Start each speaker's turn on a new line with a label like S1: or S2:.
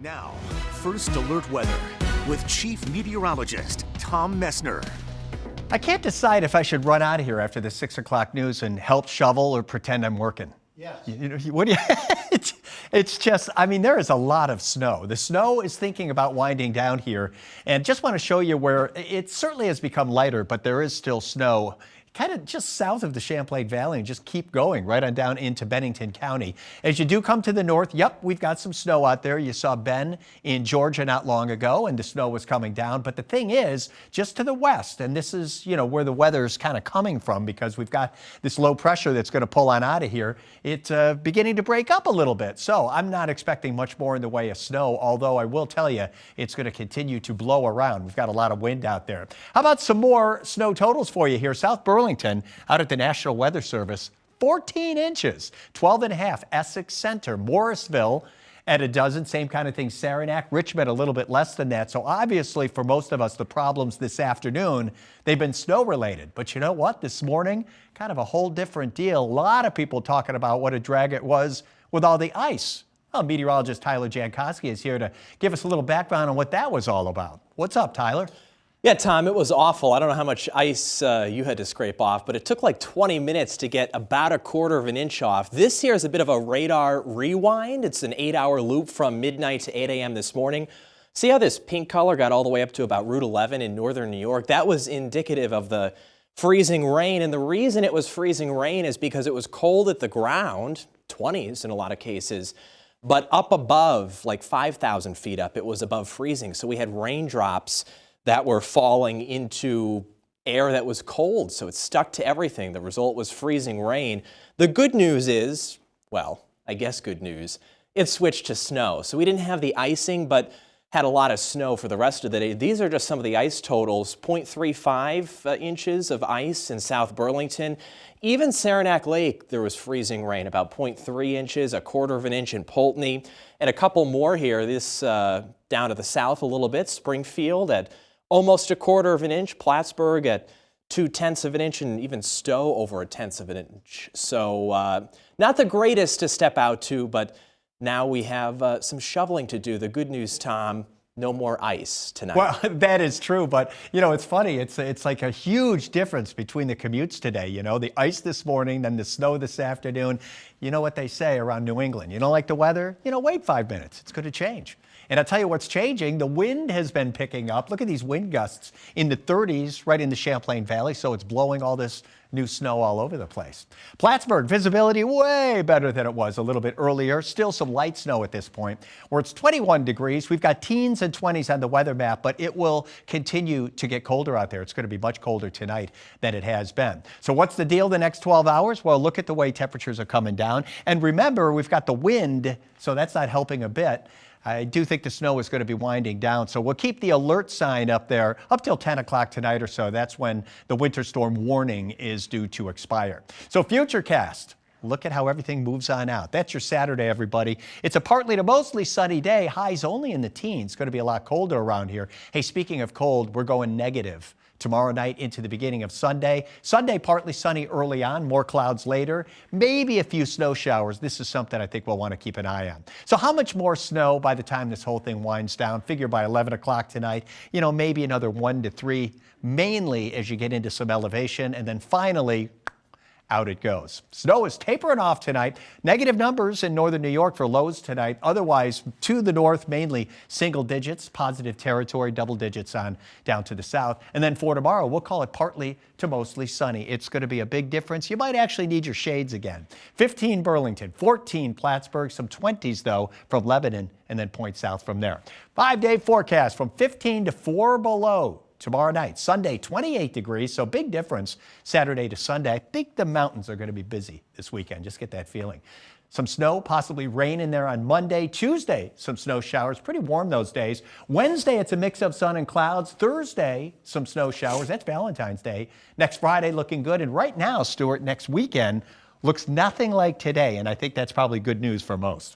S1: Now, First Alert Weather with Chief Meteorologist Tom Messner.
S2: I can't decide if I should run out of here after the 6 o'clock news and help shovel or pretend I'm working.
S3: Yes.
S2: What do you, it's just, I mean, there is a lot of snow. The snow is thinking about winding down here, and just want to show you where it certainly has become lighter, but there is still snow kind of just south of the Champlain Valley, and just keep going right on down into Bennington County. As you do come to the north, yep, we've got some snow out there. You saw Ben in Georgia not long ago, and the snow was coming down. But the thing is, just to the west, and this is, you know, where the weather's kind of coming from, because we've got this low pressure that's going to pull on out of here. It's beginning to break up a little bit. So I'm not expecting much more in the way of snow, although I will tell you it's going to continue to blow around. We've got a lot of wind out there. How about some more snow totals for you here? South Burlington out at the National Weather Service, 14 inches, 12.5 Essex Center, Morrisville at a dozen, same kind of thing, Saranac, Richmond a little bit less than that. So obviously for most of us, the problems this afternoon, they've been snow related. But you know what? This morning, kind of a whole different deal. A lot of people talking about what a drag it was with all the ice. Well, meteorologist Tyler Jankowski is here to give us a little background on what that was all about. What's up, Tyler?
S4: Yeah, Tom, it was awful. I don't know how much ice you had to scrape off, but it took like 20 minutes to get about 1/4 of an inch off. This here is a bit of a radar rewind. It's an 8-hour loop from midnight to 8 a.m. this morning. See how this pink color got all the way up to about Route 11 in northern New York? That was indicative of the freezing rain, and the reason it was freezing rain is because it was cold at the ground, 20s in a lot of cases, but up above, like 5,000 feet up, it was above freezing. So we had raindrops that were falling into air that was cold, so it stuck to everything. The result was freezing rain. The good news is, well, I guess good news, it switched to snow. So we didn't have the icing, but had a lot of snow for the rest of the day. These are just some of the ice totals. 0.35 inches of ice in South Burlington. Even Saranac Lake, there was freezing rain, about 0.3 inches, 1/4 of an inch in Poultney, and a couple more here. This down to the south a little bit, Springfield at almost 1/4 of an inch, Plattsburgh at 2/10 of an inch, and even Stowe over 1/10 of an inch. So not the greatest to step out to, but now we have some shoveling to do. The good news, Tom, no more ice tonight.
S2: Well, that is true, but you know, it's funny. It's like a huge difference between the commutes today. You know, the ice this morning, then the snow this afternoon. You know what they say around New England. You don't like the weather? You know, wait 5 minutes. It's going to change. And I'll tell you what's changing. The wind has been picking up. Look at these wind gusts in the 30s right in the Champlain Valley. So it's blowing all this new snow all over the place. Plattsburgh, visibility way better than it was a little bit earlier. Still some light snow at this point, where it's 21 degrees. We've got teens and 20s on the weather map, but it will continue to get colder out there. It's going to be much colder tonight than it has been. So what's the deal the next 12 hours? Well, look at the way temperatures are coming down. And remember, we've got the wind, so that's not helping a bit. I do think the snow is going to be winding down, so we'll keep the alert sign up there up till 10 o'clock tonight or so. That's when the winter storm warning is due to expire. So Futurecast, look at how everything moves on out. That's your Saturday, everybody. It's a partly to mostly sunny day. Highs only in the teens. It's going to be a lot colder around here. Hey, speaking of cold, we're going negative tomorrow night into the beginning of Sunday. Sunday, partly sunny early on, more clouds later, maybe a few snow showers. This is something I think we'll want to keep an eye on. So how much more snow by the time this whole thing winds down? Figure by 11 o'clock tonight, you know, maybe another 1 to 3, mainly as you get into some elevation, and then finally, out it goes. Snow is tapering off tonight. Negative numbers in northern New York for lows tonight. Otherwise, to the north, mainly single digits, positive territory, double digits on down to the south. And then for tomorrow, we'll call it partly to mostly sunny. It's going to be a big difference. You might actually need your shades again. 15 Burlington, 14 Plattsburgh, some 20s though from Lebanon, and then point south from there. 5-day forecast from 15 to 4 below. Tomorrow night, Sunday, 28 degrees, so big difference Saturday to Sunday. I think the mountains are going to be busy this weekend. Just get that feeling. Some snow, possibly rain in there on Monday. Tuesday, some snow showers. Pretty warm those days. Wednesday, it's a mix of sun and clouds. Thursday, some snow showers. That's Valentine's Day. Next Friday, looking good. And right now, Stuart, next weekend looks nothing like today. And I think that's probably good news for most.